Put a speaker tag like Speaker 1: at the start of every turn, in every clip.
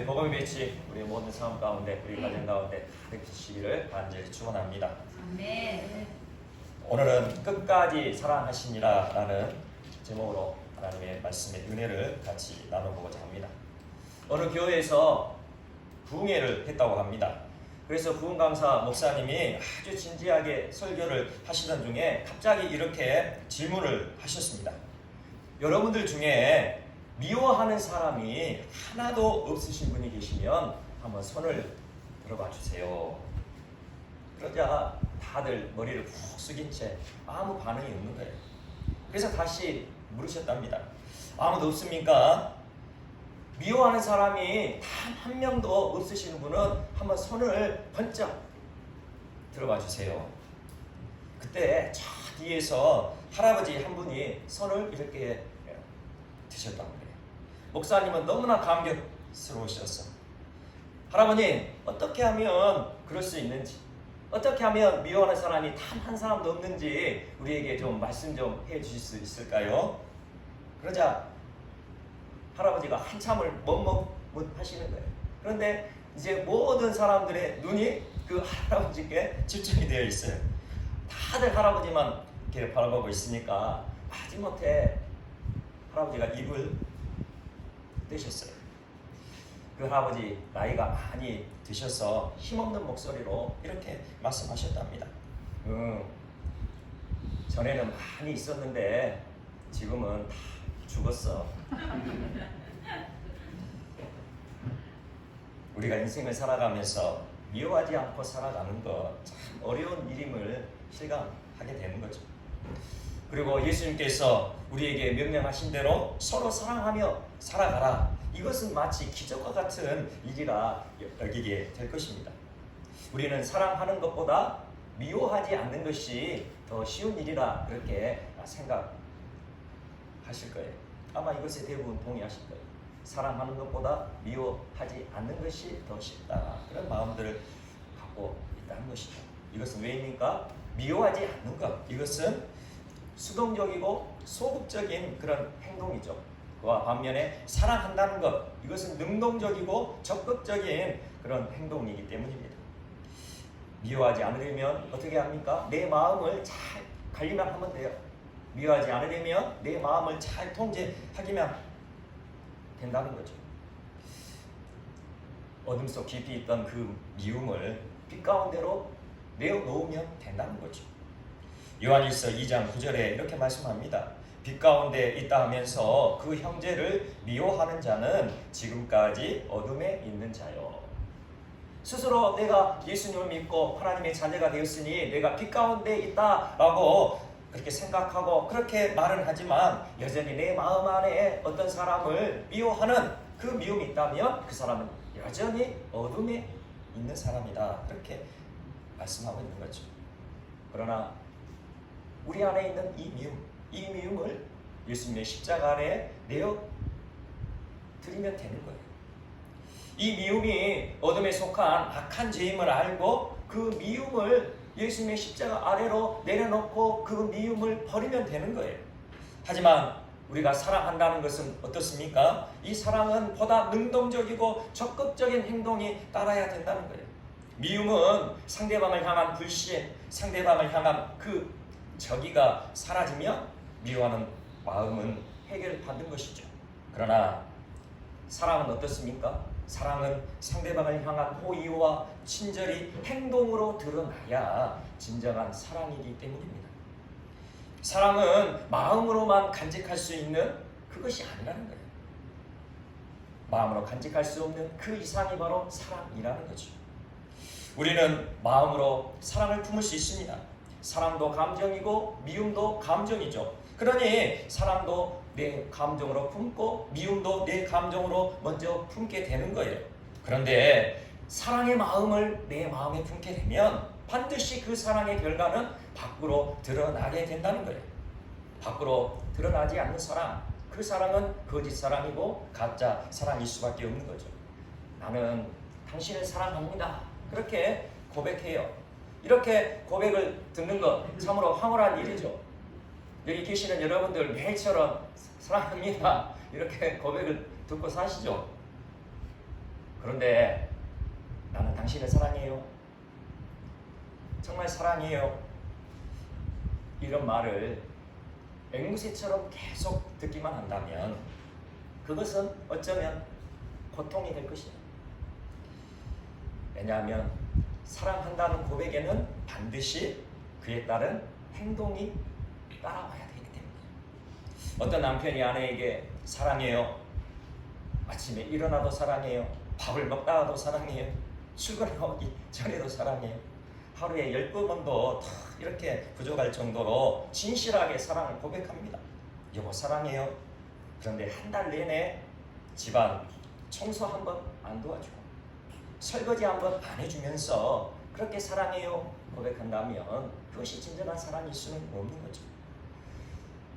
Speaker 1: 주의 복음의 빛이 우리 모든 삶 가운데, 우리 가정 가운데 비치기를 간절히 축원합니다.
Speaker 2: 아멘.
Speaker 1: 오늘은 끝까지 사랑하시니라 라는 제목으로 하나님의 말씀의 은혜를 같이 나눠보고자 합니다. 어느 교회에서 부흥회를 했다고 합니다. 그래서 부흥강사 목사님이 아주 진지하게 설교를 하시던 중에 갑자기 이렇게 질문을 하셨습니다. 여러분들 중에 미워하는 사람이 하나도 없으신 분이 계시면 한번 손을 들어봐 주세요. 그러자 다들 머리를 푹 숙인 채 아무 반응이 없는 거예요. 그래서 다시 물으셨답니다. 아무도 없습니까? 미워하는 사람이 단 한 명도 없으신 분은 한번 손을 번쩍 들어봐 주세요. 그때 저 뒤에서 할아버지 한 분이 손을 이렇게 드셨다고 그래요. 목사님은 너무나 감격스러우셨어. 할아버님, 어떻게 하면 그럴 수 있는지, 어떻게 하면 미워하는 사람이 단 한 사람도 없는지 우리에게 좀 말씀 좀 해주실 수 있을까요? 그러자 할아버지가 한참을 멈먹 하시는 거예요. 그런데 이제 모든 사람들의 눈이 그 할아버지께 집중이 되어 있어요. 다들 할아버지만 이렇게 바라보고 있으니까 마지못해 할아버지가 입을 떼셨어요. 그 할아버지 나이가 많이 드셔서 힘없는 목소리로 이렇게 말씀하셨답니다. 전에는 많이 있었는데 지금은 다 죽었어. 우리가 인생을 살아가면서 미워하지 않고 살아가는 것 참 어려운 일임을 실감하게 되는 거죠. 그리고 예수님께서 우리에게 명령하신 대로 서로 사랑하며 살아가라. 이것은 마치 기적과 같은 일이라 여기게 될 것입니다. 우리는 사랑하는 것보다 미워하지 않는 것이 더 쉬운 일이라 그렇게 생각하실 거예요. 아마 이것에 대부분 동의하실 거예요. 사랑하는 것보다 미워하지 않는 것이 더 쉽다. 그런 마음들을 갖고 있다는 것이죠. 이것은 왜입니까? 미워하지 않는 것. 이것은 수동적이고 소극적인 그런 행동이죠. 그와 반면에 사랑한다는 것. 이것은 능동적이고 적극적인 그런 행동이기 때문입니다. 미워하지 않으려면 어떻게 합니까? 내 마음을 잘 관리만 하면 돼요. 미워하지 않으려면 내 마음을 잘 통제하기만 된다는 거죠. 어둠 속 깊이 있던 그 미움을 빛 가운데로 내어놓으면 된다는 거죠. 요한일서 2장 9절에 이렇게 말씀합니다. 빛 가운데 있다 하면서 그 형제를 미워하는 자는 지금까지 어둠에 있는 자요. 스스로 내가 예수님을 믿고 하나님의 자녀가 되었으니 내가 빛 가운데 있다라고 그렇게 생각하고 그렇게 말은 하지만 여전히 내 마음 안에 어떤 사람을 미워하는 그 미움이 있다면 그 사람은 여전히 어둠에 있는 사람이다. 그렇게 말씀하고 있는 거죠. 그러나 우리 안에 있는 이 미움을 예수님의 십자가 아래 내어 드리면 되는 거예요. 이 미움이 어둠에 속한 악한 죄임을 알고 그 미움을 예수님의 십자가 아래로 내려놓고 그 미움을 버리면 되는 거예요. 하지만 우리가 사랑한다는 것은 어떻습니까? 이 사랑은 보다 능동적이고 적극적인 행동이 따라야 된다는 거예요. 미움은 상대방을 향한 불신, 상대방을 향한 그 저기가 사라지면 미워하는 마음은 해결받는 것이죠. 그러나 사랑은 어떻습니까? 사랑은 상대방을 향한 호의와 친절이 행동으로 드러나야 진정한 사랑이기 때문입니다. 사랑은 마음으로만 간직할 수 있는 그것이 아니라는 거예요. 마음으로 간직할 수 없는 그 이상이 바로 사랑이라는 거죠. 우리는 마음으로 사랑을 품을 수 있습니다. 사랑도 감정이고 미움도 감정이죠. 그러니 사랑도 내 감정으로 품고 미움도 내 감정으로 먼저 품게 되는 거예요. 그런데 사랑의 마음을 내 마음에 품게 되면 반드시 그 사랑의 결과는 밖으로 드러나게 된다는 거예요. 밖으로 드러나지 않는 사랑, 그 사랑은 거짓 사랑이고 가짜 사랑일 수밖에 없는 거죠. 나는 당신을 사랑합니다. 그렇게 고백해요. 이렇게 고백을 듣는 것 참으로 황홀한 일이죠. 여기 계시는 여러분들 매일처럼 사랑합니다 이렇게 고백을 듣고 사시죠. 그런데 나는 당신을 사랑해요. 정말 사랑해요. 이런 말을 앵무새처럼 계속 듣기만 한다면 그것은 어쩌면 고통이 될 것이다. 왜냐하면 사랑한다는 고백에는 반드시 그에 따른 행동이 따라와야 되기 때문에. 어떤 남편이 아내에게 사랑해요. 아침에 일어나도 사랑해요. 밥을 먹다가도 사랑해요. 출근하기 전에도 사랑해요. 하루에 10번도 다 이렇게 부족할 정도로 진실하게 사랑을 고백합니다. 여보 사랑해요. 그런데 한 달 내내 집안 청소 한 번 안 도와주고 설거지 한 번 안 해주면서 그렇게 사랑해요 고백한다면 그것이 진정한 사랑일 수는 없는 거죠.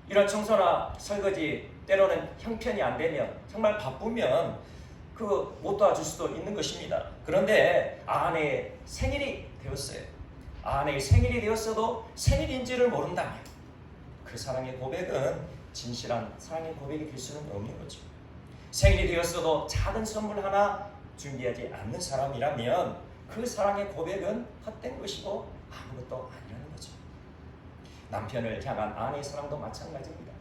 Speaker 1: 이런 청소나 설거지 때로는 형편이 안 되면 정말 바쁘면 그 못 도와줄 수도 있는 것입니다. 그런데 아내의 생일이 되었어요. 아내의 생일이 되었어도 생일인지를 모른다면 그 사랑의 고백은 진실한 사랑의 고백이 될 수는 없는 거죠. 생일이 되었어도 작은 선물 하나 준비하지 않는 사람이라면 그 사랑의 고백은 헛된 것이고 아무것도 아니라는 거죠. 남편을 향한 아내의 사랑도 마찬가지입니다.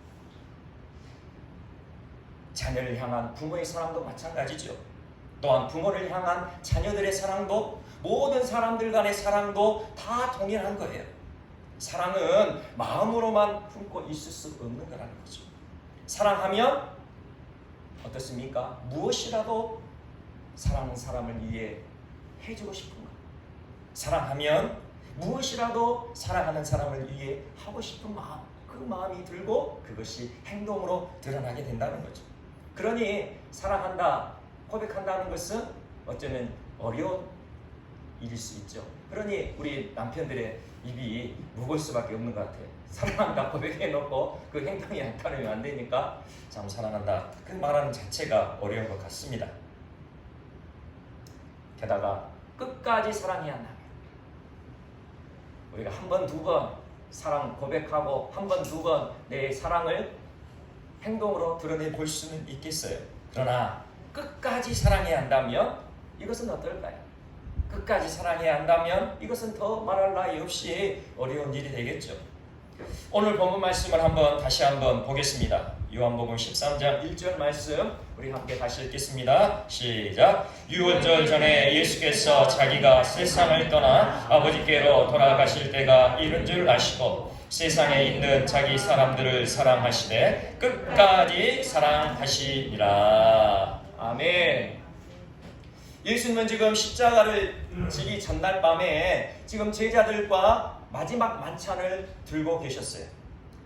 Speaker 1: 자녀를 향한 부모의 사랑도 마찬가지죠. 또한 부모를 향한 자녀들의 사랑도 모든 사람들 간의 사랑도 다 동일한 거예요. 사랑은 마음으로만 품고 있을 수 없는 거라는 거죠. 사랑하면 어떻습니까? 무엇이라도 사랑하는 사람을 위해 해주고 싶은 것. 사랑하면 무엇이라도 사랑하는 사람을 위해 하고 싶은 마음, 그 마음이 들고 그것이 행동으로 드러나게 된다는 거죠. 그러니 사랑한다, 고백한다는 것은 어쩌면 어려운 일일 수 있죠. 그러니 우리 남편들의 입이 무거울 수밖에 없는 것 같아요. 사랑한다 고백해놓고 그 행동이 안 따르면 안 되니까 참 사랑한다 그 말하는 자체가 어려운 것 같습니다. 게다가 끝까지 사랑해야 한다면 우리가 한 번, 두 번 사랑 고백하고 한 번, 두 번 내 사랑을 행동으로 드러내 볼 수는 있겠어요. 그러나 끝까지 사랑해야 한다면 이것은 어떨까요? 끝까지 사랑해야 한다면 이것은 더 말할 나위 없이 어려운 일이 되겠죠. 오늘 본문 말씀을 다시 한번 보겠습니다. 요한복음 13장 1절 말씀 우리 함께 다시 읽겠습니다. 시작. 유월절 전에 예수께서 자기가 세상을 떠나 아버지께로 돌아가실 때가 이른 줄 아시고 세상에 있는 자기 사람들을 사랑하시되 끝까지 사랑하시니라. 아멘. 예수님은 지금 십자가를 지기 전날 밤에 지금 제자들과 마지막 만찬을 들고 계셨어요.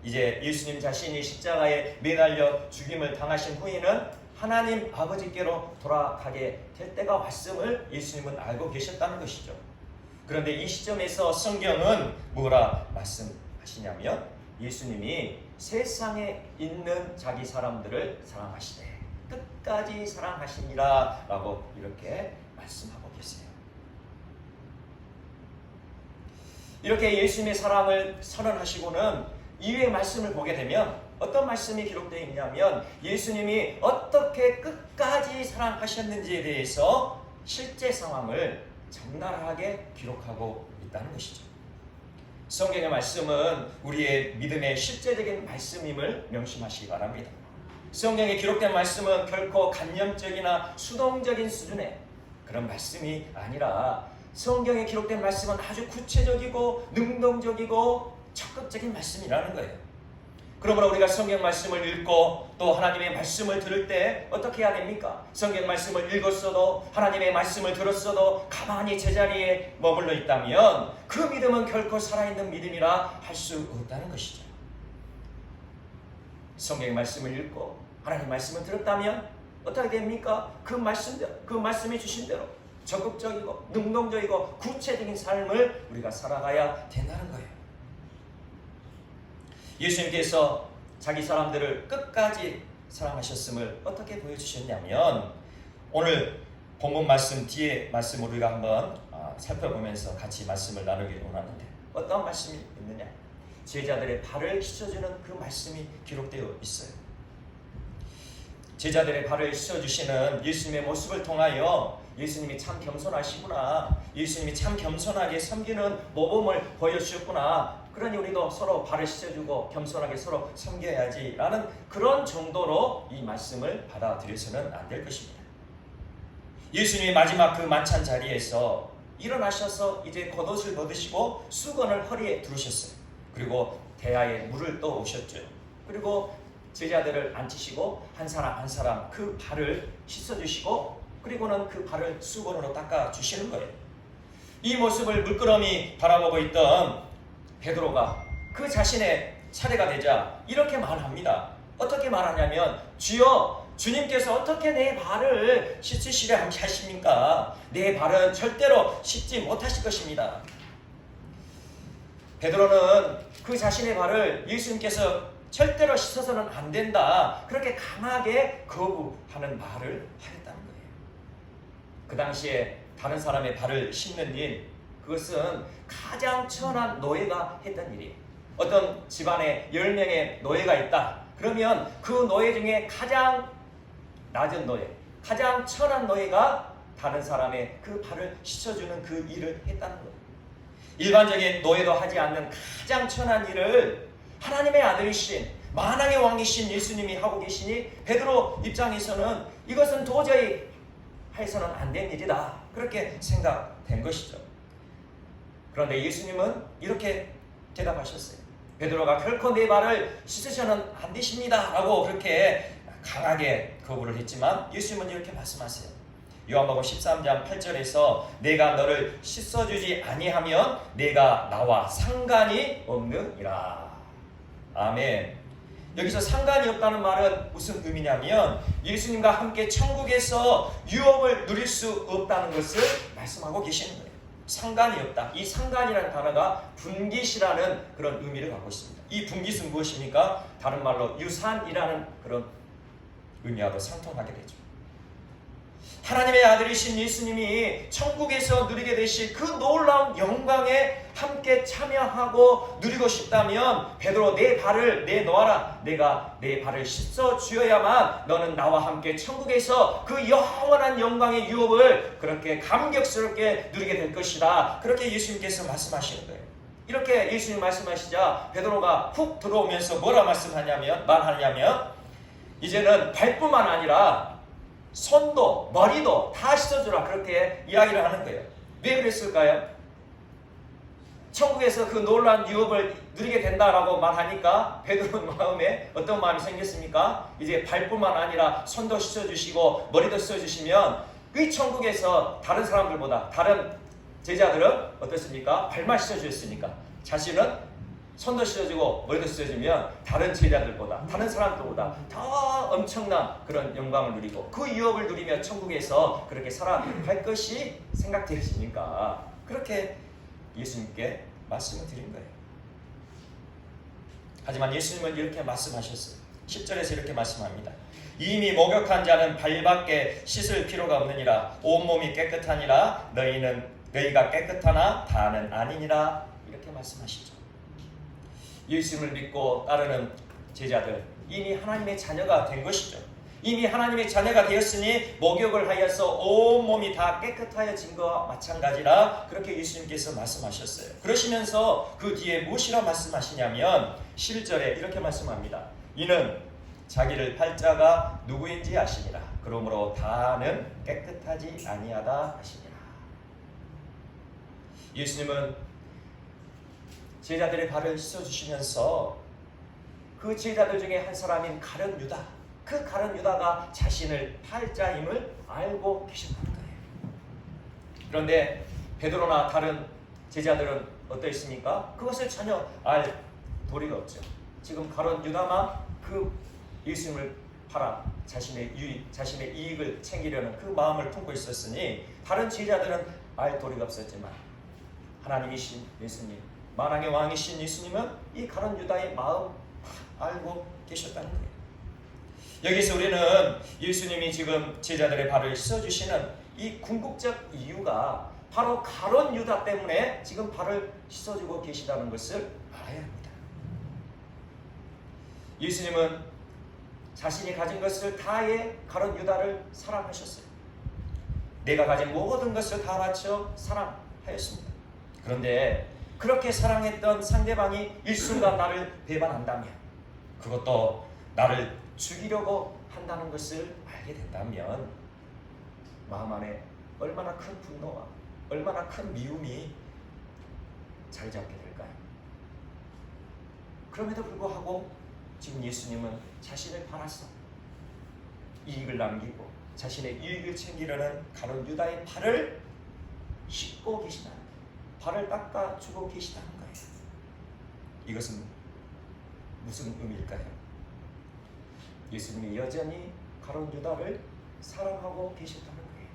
Speaker 1: 이제 예수님 자신이 십자가에 매달려 죽임을 당하신 후에는 하나님 아버지께로 돌아가게 될 때가 왔음을 예수님은 알고 계셨다는 것이죠. 그런데 이 시점에서 성경은 뭐라 말씀하시냐면 예수님이 세상에 있는 자기 사람들을 사랑하시되 끝까지 사랑하시니라 라고 이렇게 말씀하고 계세요. 이렇게 예수님의 사랑을 선언하시고는 이후의 말씀을 보게 되면 어떤 말씀이 기록되어 있냐면 예수님이 어떻게 끝까지 사랑하셨는지에 대해서 실제 상황을 적나라하게 기록하고 있다는 것이죠. 성경의 말씀은 우리의 믿음의 실제적인 말씀임을 명심하시기 바랍니다. 성경에 기록된 말씀은 결코 간념적이나 수동적인 수준의 그런 말씀이 아니라 성경에 기록된 말씀은 아주 구체적이고 능동적이고 적극적인 말씀이라는 거예요. 그러므로 우리가 성경 말씀을 읽고 또 하나님의 말씀을 들을 때 어떻게 해야 됩니까? 성경 말씀을 읽었어도 하나님의 말씀을 들었어도 가만히 제자리에 머물러 있다면 그 믿음은 결코 살아있는 믿음이라 할 수 없다는 것이죠. 성경의 말씀을 읽고 하나님의 말씀을 들었다면 어떻게 됩니까? 그 말씀대로, 그 말씀이 주신 대로 적극적이고 능동적이고 구체적인 삶을 우리가 살아가야 된다는 거예요. 예수님께서 자기 사람들을 끝까지 사랑하셨음을 어떻게 보여주셨냐면 오늘 본문 말씀 뒤에 말씀을 우리가 한번 살펴보면서 같이 말씀을 나누기 원하는데 어떤 말씀이 있느냐? 제자들의 발을 씻어주는 그 말씀이 기록되어 있어요. 제자들의 발을 씻어주시는 예수님의 모습을 통하여 예수님이 참 겸손하시구나, 예수님이 참 겸손하게 섬기는 모범을 보여주셨구나, 그러니 우리도 서로 발을 씻어주고 겸손하게 서로 섬겨야지 라는 그런 정도로 이 말씀을 받아들여서는 안 될 것입니다. 예수님이 마지막 그 만찬 자리에서 일어나셔서 이제 겉옷을 벗으시고 수건을 허리에 두르셨어요. 그리고 대야에 물을 떠오셨죠. 그리고 제자들을 앉히시고 한 사람 한 사람 그 발을 씻어주시고 그리고는 그 발을 수건으로 닦아주시는 거예요. 이 모습을 물끄러미 바라보고 있던 베드로가 그 자신의 차례가 되자 이렇게 말합니다. 어떻게 말하냐면, 주여, 주님께서 어떻게 내 발을 씻으시려 하십니까? 내 발은 절대로 씻지 못하실 것입니다. 베드로는 그 자신의 발을 예수님께서 절대로 씻어서는 안 된다, 그렇게 강하게 거부하는 말을 하였다는 거예요. 그 당시에 다른 사람의 발을 씻는 일, 그것은 가장 천한 노예가 했던 일이에요. 어떤 집안에 10명의 노예가 있다, 그러면 그 노예 중에 가장 낮은 노예, 가장 천한 노예가 다른 사람의 그 발을 씻어주는 그 일을 했다는 거예요. 일반적인 노예도 하지 않는 가장 천한 일을 하나님의 아들이신 만왕의 왕이신 예수님이 하고 계시니 베드로 입장에서는 이것은 도저히 해서는 안 된 일이다, 그렇게 생각된 것이죠. 그런데 예수님은 이렇게 대답하셨어요. 베드로가 결코 내 발을 씻으셔는 안 되십니다 라고 그렇게 강하게 거부를 했지만 예수님은 이렇게 말씀하세요. 요한복음 13장 8절에서 내가 너를 씻어주지 아니하면 내가 나와 상관이 없느니라. 아멘. 여기서 상관이 없다는 말은 무슨 의미냐면 예수님과 함께 천국에서 유업을 누릴 수 없다는 것을 말씀하고 계시는 거예요. 상관이 없다. 이 상관이라는 단어가 분깃이라는 그런 의미를 갖고 있습니다. 이 분깃은 무엇입니까? 다른 말로 유산이라는 그런 의미와도 상통하게 되죠. 하나님의 아들이신 예수님이 천국에서 누리게 되실 그 놀라운 영광에 함께 참여하고 누리고 싶다면 베드로, 내 발을 내놓아라. 내가 내 발을 씻어 주어야만 너는 나와 함께 천국에서 그 영원한 영광의 유업을 그렇게 감격스럽게 누리게 될 것이다, 그렇게 예수님께서 말씀하시는 거예요. 이렇게 예수님 말씀하시자 베드로가 훅 들어오면서 뭐라 말하냐면 이제는 발뿐만 아니라 손도 머리도 다 씻어주라, 그렇게 이야기를 하는 거예요. 왜 그랬을까요? 천국에서 그 놀라운 유업을 누리게 된다라고 말하니까 베드로 마음에 어떤 마음이 생겼습니까? 이제 발뿐만 아니라 손도 씻어주시고 머리도 씻어주시면 그 천국에서 다른 사람들보다, 다른 제자들은 어떻습니까? 발만 씻어주셨으니까 자신은 손도 씻어주고 머리도 씻어주면 다른 제자들보다, 다른 사람들보다 더 엄청난 그런 영광을 누리고 그 유업을 누리며 천국에서 그렇게 살아갈 것이 생각되시니까 그렇게 예수님께 말씀을 드린 거예요. 하지만 예수님은 이렇게 말씀하셨어요. 10절에서 이렇게 말씀합니다. 이미 목욕한 자는 발밖에 씻을 필요가 없느니라. 온몸이 깨끗하니라. 너희가 깨끗하나 다는 아니니라. 이렇게 말씀하시죠. 예수님을 믿고 따르는 제자들, 이미 하나님의 자녀가 된 것이죠. 이미 하나님의 자녀가 되었으니 목욕을 하여서 온몸이 다 깨끗하여진 것과 마찬가지라, 그렇게 예수님께서 말씀하셨어요. 그러시면서 그 뒤에 무엇이라 말씀하시냐면 11절에 이렇게 말씀합니다. 이는 자기를 팔자가 누구인지 아시니라. 그러므로 다는 깨끗하지 아니하다 하시니라. 예수님은 제자들의 발을 씻어주시면서 그 제자들 중에 한 사람인 가룟 유다, 그 가룟 유다가 자신을 팔자임을 알고 계셨다는 거예요. 그런데 베드로나 다른 제자들은 어떠했습니까? 그것을 전혀 알 도리가 없죠. 지금 가룟 유다만 그 예수님을 팔아 자신의 이익을 챙기려는 그 마음을 품고 있었으니 다른 제자들은 알 도리가 없었지만 하나님이신 예수님, 만왕의 왕이신 예수님은 이 가룟 유다의 마음 알고 계셨다는 거예요. 여기서 우리는 예수님이 지금 제자들의 발을 씻어주시는 이 궁극적 이유가 바로 가룟 유다 때문에 지금 발을 씻어주고 계시다는 것을 알아야 합니다. 예수님은 자신이 가진 것을 다해 가룟 유다를 사랑하셨어요. 내가 가진 모든 것을 다 바쳐 사랑하였습니다. 그런데 그렇게 사랑했던 상대방이 일순간 나를 배반한다면, 그것도 나를 죽이려고 한다는 것을 알게 된다면 마음 안에 얼마나 큰 분노와 얼마나 큰 미움이 자리 잡게 될까요? 그럼에도 불구하고 지금 예수님은 자신을 팔아서 이익을 남기고 자신의 이익을 챙기려는 가룟 유다의 발을 씻고 계시다는 거예요. 발을 닦아주고 계시다는 거예요. 이것은 무슨 의미일까요? 예수님이 여전히 가룟 유다를 사랑하고 계셨다는 거예요.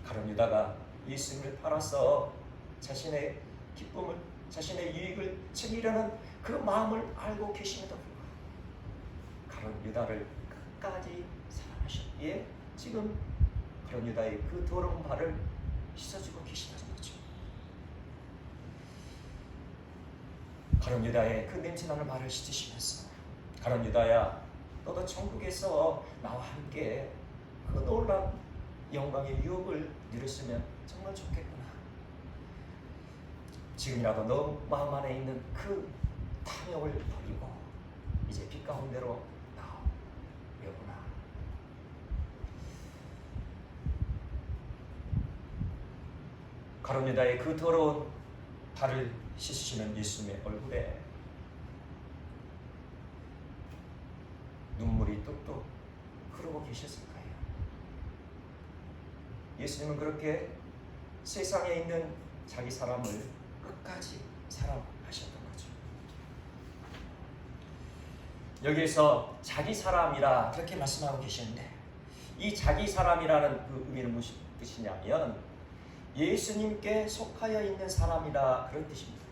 Speaker 1: 가룟 유다가 예수님을 팔아서 자신의 기쁨을, 자신의 이익을 챙기려는 그 마음을 알고 계심에도 불구하고 가룟 유다를 끝까지 사랑하셨기에 지금 가룟 유다의 그 더러운 발을 씻어주고 계시다는 거죠. 가룟 유다의 그 냄새나는 발을 씻으시면서, 가룟 유다야, 너도 천국에서 나와 함께 그 놀라운 영광의 유업을 누렸으면 정말 좋겠구나. 지금이라도 너 마음 안에 있는 그 탐욕을 버리고 이제 빛 가운데로 나오려구나. 가룟 유다의 그 더러운 발을 씻으시는 예수님의 얼굴에 눈물이 뚝뚝 흐르고 계셨을 거예요. 예수님은 그렇게 세상에 있는 자기 사람을 끝까지 사랑하셨던 거죠. 여기에서 자기 사람이라 그렇게 말씀하고 계시는데, 이 자기 사람이라는 그 의미는 무슨 뜻이냐면 예수님께 속하여 있는 사람이라 그런 뜻입니다.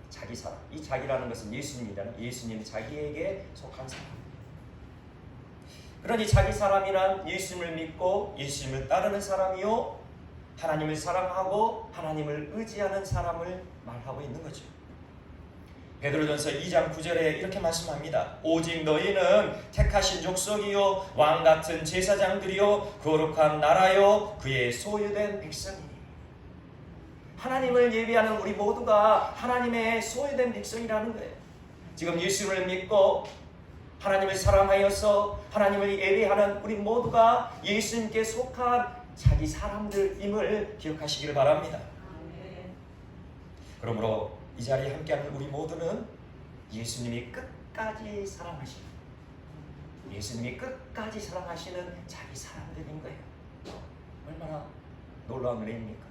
Speaker 1: 자기 사람. 이 자기라는 것은 예수님이라는, 예수님이 자기에게 속한 사람. 그러니 자기 사람이란 예수님을 믿고 예수님을 따르는 사람이요, 하나님을 사랑하고 하나님을 의지하는 사람을 말하고 있는 거죠. 베드로전서 2장 9절에 이렇게 말씀합니다. 오직 너희는 택하신 족속이요 왕같은 제사장들이요 거룩한 나라요 그의 소유된 백성이니. 하나님을 예비하는 우리 모두가 하나님의 소유된 백성이라는 거예요. 지금 예수님을 믿고 하나님을 사랑하여서 하나님을 예배하는 우리 모두가 예수님께 속한 자기 사람들임을 기억하시기를 바랍니다. 그러므로 이 자리에 함께하는 우리 모두는 예수님이 끝까지 사랑하시는, 예수님이 끝까지 사랑하시는 자기 사람들인 거예요. 얼마나 놀라운 은혜입니까?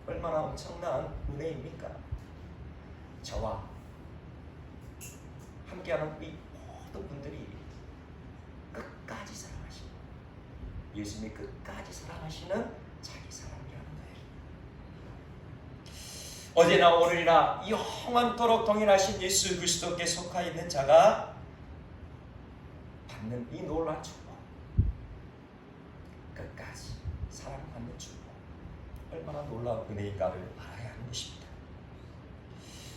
Speaker 1: 얼마나 엄청난 은혜입니까? 저와 함께하는 우리 모든 분들이 끝까지 사랑하시는, 예수님이 끝까지 사랑하시는 자기 사람이라는 거예요. 어제나 오늘이나 영원토록 동일하신 예수 그리스도께 속하 있는 자가 받는 이 놀라운 축복, 끝까지 사랑받는 축복, 얼마나 놀라운 은혜인가를 알아야 하는 것입니다.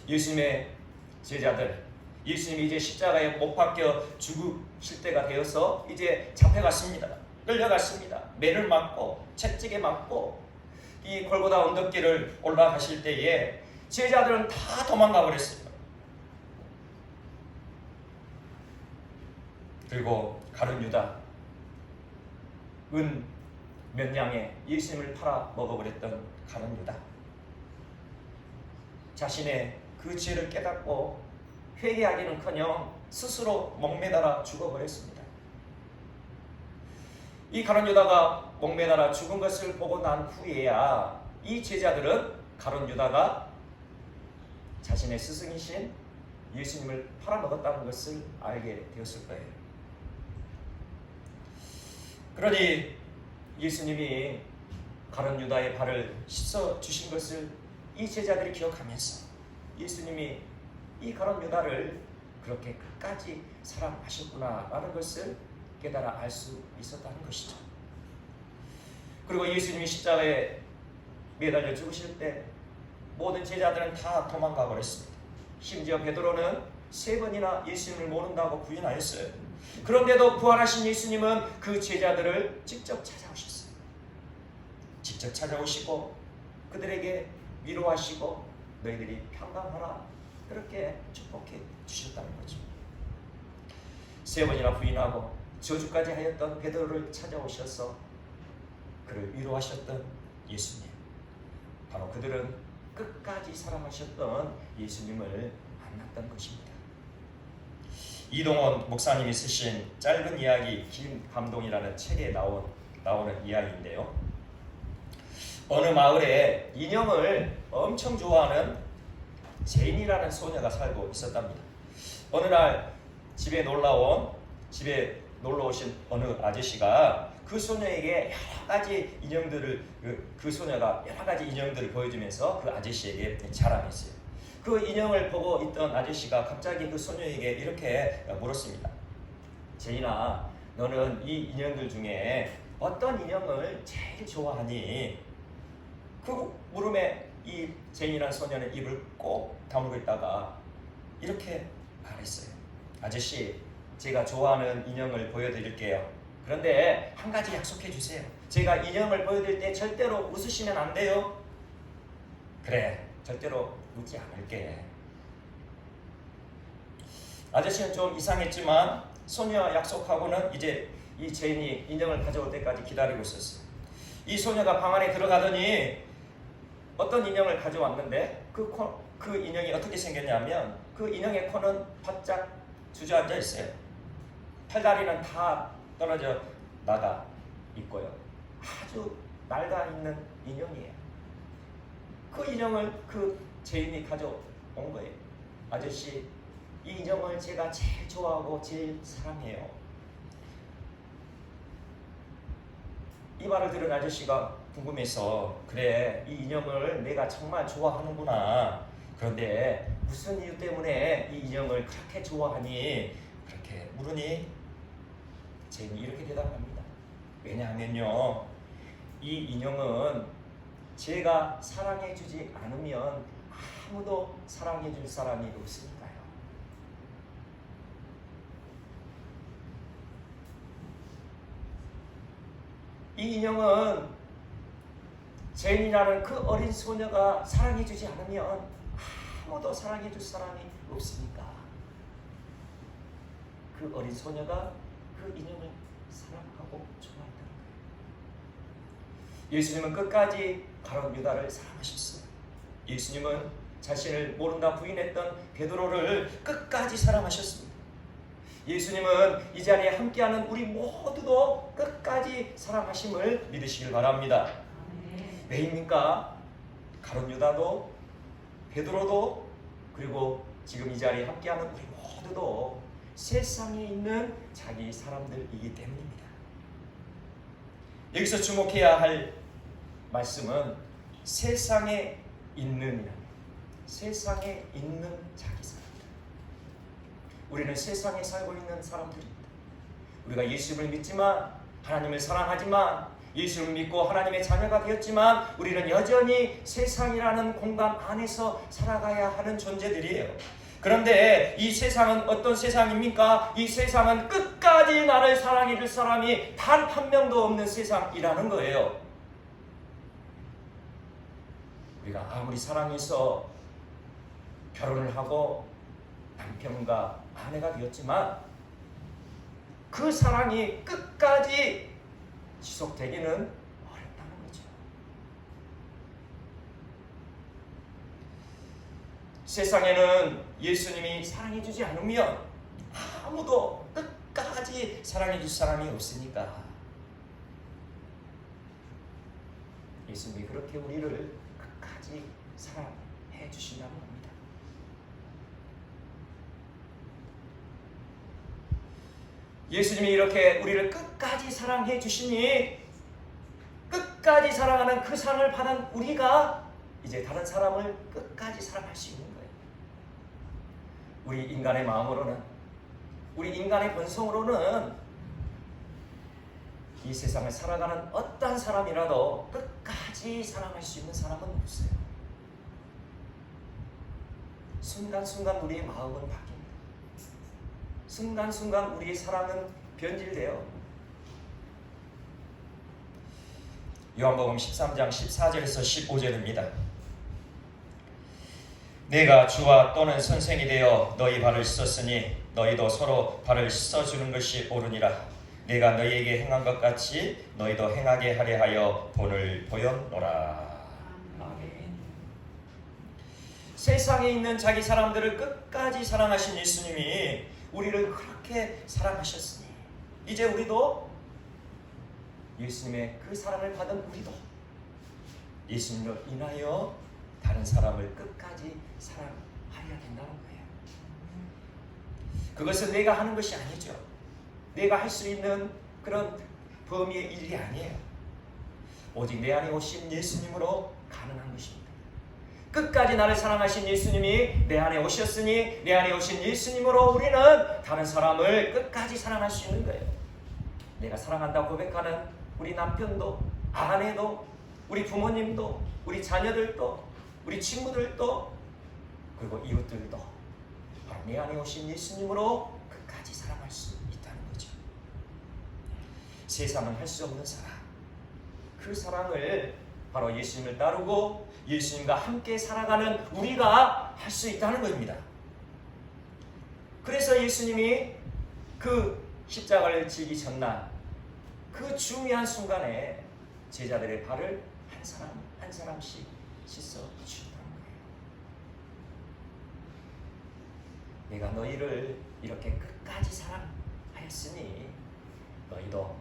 Speaker 1: 예수님의 제자들, 예수님이 이제 십자가에 못 박혀 죽으실 때가 되어서 이제 잡혀갔습니다. 끌려갔습니다. 매를 맞고 채찍에 맞고 이 골고다 언덕길을 올라가실 때에 제자들은 다 도망가 버렸습니다. 그리고 가룟 유다, 은 몇 냥에 예수님을 팔아 먹어버렸던 가룟 유다, 자신의 그 죄를 깨닫고 회개하기는커녕 스스로 목매달아 죽어버렸습니다. 이 가룟 유다가 목매달아 죽은 것을 보고 난 후에야 이 제자들은 가룟 유다가 자신의 스승이신 예수님을 팔아먹었다는 것을 알게 되었을 거예요. 그러니 예수님이 가룟 유다의 발을 씻어주신 것을 이 제자들이 기억하면서 예수님이 이 가룟 유다를 그렇게 끝까지 사랑하셨구나라는 것을 깨달아 알 수 있었다는 것이죠. 그리고 예수님이 십자가에 매달려 죽으실 때 모든 제자들은 다 도망가 버렸습니다. 심지어 베드로는 3번이나 예수님을 모른다고 부인하였어요. 그런데도 부활하신 예수님은 그 제자들을 직접 찾아오셨어요. 직접 찾아오시고 그들에게 위로하시고 너희들이 평강하라 그렇게 축복해 주셨다는 거죠. 세 번이나 부인하고 저주까지 하였던 베드로를 찾아오셔서 그를 위로하셨던 예수님, 바로 그들은 끝까지 사랑하셨던 예수님을 만났던 것입니다. 이동원 목사님이 쓰신 짧은 이야기 긴 감동이라는 책에 나오는 이야기인데요. 어느 마을에 인형을 엄청 좋아하는 제인이라는 소녀가 살고 있었답니다. 어느 날 집에 놀러 오신 어느 아저씨가 그 소녀에게 여러 가지 인형들을 그 소녀가 여러 가지 인형들을 보여주면서 그 아저씨에게 자랑했어요. 그 인형을 보고 있던 아저씨가 갑자기 그 소녀에게 이렇게 물었습니다. 제인아, 너는 이 인형들 중에 어떤 인형을 제일 좋아하니? 그 물음에 이 제인이라는 소녀는 입을 꼭 다물고 있다가 이렇게 말했어요. 아저씨, 제가 좋아하는 인형을 보여드릴게요. 그런데 한 가지 약속해 주세요. 제가 인형을 보여드릴 때 절대로 웃으시면 안 돼요. 그래, 절대로 웃지 않을게. 아저씨는 좀 이상했지만 소녀와 약속하고는 이제 이 제인이 인형을 가져올 때까지 기다리고 있었어요. 이 소녀가 방 안에 들어가더니 어떤 인형을 가져왔는데 그 인형이 어떻게 생겼냐면 그 인형의 코는 바짝 주저앉아 있어요. 팔다리는 다 떨어져 나가 있고요. 아주 낡아 있는 인형이에요. 그 인형을 그 제인이 가져온 거예요. 아저씨, 이 인형을 제가 제일 좋아하고 제일 사랑해요. 이 말을 들은 아저씨가 궁금해서 그래, 이 인형을 내가 정말 좋아하는구나. 그런데 무슨 이유 때문에 이 인형을 그렇게 좋아하니? 그렇게 물으니 제인이 이렇게 대답합니다. 왜냐하면요, 이 인형은 제가 사랑해주지 않으면 아무도 사랑해줄 사람이 없으니까요. 이 인형은 제인이라는 그 어린 소녀가 사랑해주지 않으면 아무도 사랑해줄 사람이 없으니까 그 어린 소녀가 그 인형을 사랑하고 좋아했다는 거예요. 예수님은 끝까지 가룟 유다를 사랑하셨어요. 예수님은 자신을 모른다 부인했던 베드로를 끝까지 사랑하셨습니다. 예수님은 이 자리에 함께하는 우리 모두도 끝까지 사랑하심을 믿으시길 바랍니다. 왜입니까? 가룟 유다도 베드로도 그리고 지금 이 자리에 함께하는 우리 모두도 세상에 있는 자기 사람들이기 때문입니다. 여기서 주목해야 할 말씀은 세상에 있는, 세상에 있는 자기 사람. 우리는 세상에 살고 있는 사람들입니다. 우리가 예수님을 믿지만, 하나님을 사랑하지만, 예수를 믿고 하나님의 자녀가 되었지만 우리는 여전히 세상이라는 공간 안에서 살아가야 하는 존재들이에요. 그런데 이 세상은 어떤 세상입니까? 이 세상은 끝까지 나를 사랑해 줄 사람이 단 한 명도 없는 세상이라는 거예요. 우리가 아무리 사랑해서 결혼을 하고 남편과 아내가 되었지만 그 사랑이 끝까지 지속되기는 어렵다는 거죠. 세상에는 예수님이 사랑해주지 않으면 아무도 끝까지 사랑해줄 사람이 없으니까 예수님이 그렇게 우리를 끝까지 사랑해 주신다는 겁니다. 예수님이 이렇게 우리를 끝까지 사랑해 주시니 끝까지 사랑하는 그 사랑을 받은 우리가 이제 다른 사람을 끝까지 사랑할 수 있는 거예요. 우리 인간의 마음으로는, 우리 인간의 본성으로는 이 세상을 살아가는 어떤 사람이라도 끝까지 사랑할 수 있는 사람은 없어요. 순간순간 우리의 마음은 바뀝니다. 순간순간 우리의 사랑은 변질돼요. 요한복음 13장 14절에서 15절입니다. 내가 주와 또는 선생이 되어 너희 발을 씻었으니 너희도 서로 발을 씻어주는 것이 옳으니라. 내가 너희에게 행한 것 같이 너희도 행하게 하려 하여 본을 보였노라. 아멘. 세상에 있는 자기 사람들을 끝까지 사랑하신 예수님이 우리를 그렇게 사랑하셨으니 이제 우리도 예수님의 그 사랑을 받은 우리도 예수님으로 인하여 다른 사람을 끝까지 사랑하여야 된다는 거예요. 그것은 내가 하는 것이 아니죠. 내가 할 수 있는 그런 범위의 일이 아니에요. 오직 내 안에 오신 예수님으로 가능한 것입니다. 끝까지 나를 사랑하신 예수님이 내 안에 오셨으니 내 안에 오신 예수님으로 우리는 다른 사람을 끝까지 사랑할 수 있는 거예요. 내가 사랑한다고 고백하는 우리 남편도 아내도 우리 부모님도 우리 자녀들도 우리 친구들도 그리고 이웃들도 바로 내 안에 오신 예수님으로 끝까지 사랑할 수 있다는 거죠. 세상은 할 수 없는 사랑, 그 사랑을 바로 예수님을 따르고 예수님과 함께 살아가는 우리가 할 수 있다는 겁니다. 그래서 예수님이 그 십자가를 지기 전날 그 중요한 순간에 제자들의 발을 한 사람 한 사람씩 씻어 주셨다는 거예요. 내가 너희를 이렇게 끝까지 사랑하였으니 너희도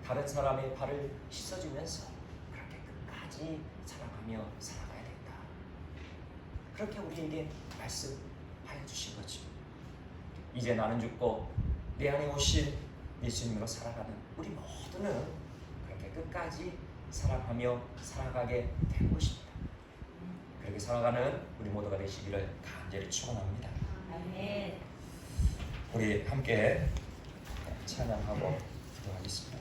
Speaker 1: 다른 사람의 발을 씻어주면서 그렇게 끝까지 사랑하며 살아가야 된다. 그렇게 우리에게 말씀하여 주신 거죠. 이제 나는 죽고 내 안에 오신 예수님으로 살아가는 우리 모두는 그렇게 끝까지 사랑하며 살아가게 된 것입니다. 그렇게 살아가는 우리 모두가 되시기를 간절히 축원합니다.
Speaker 2: 아멘.
Speaker 1: 우리 함께 찬양하고 기도하겠습니다.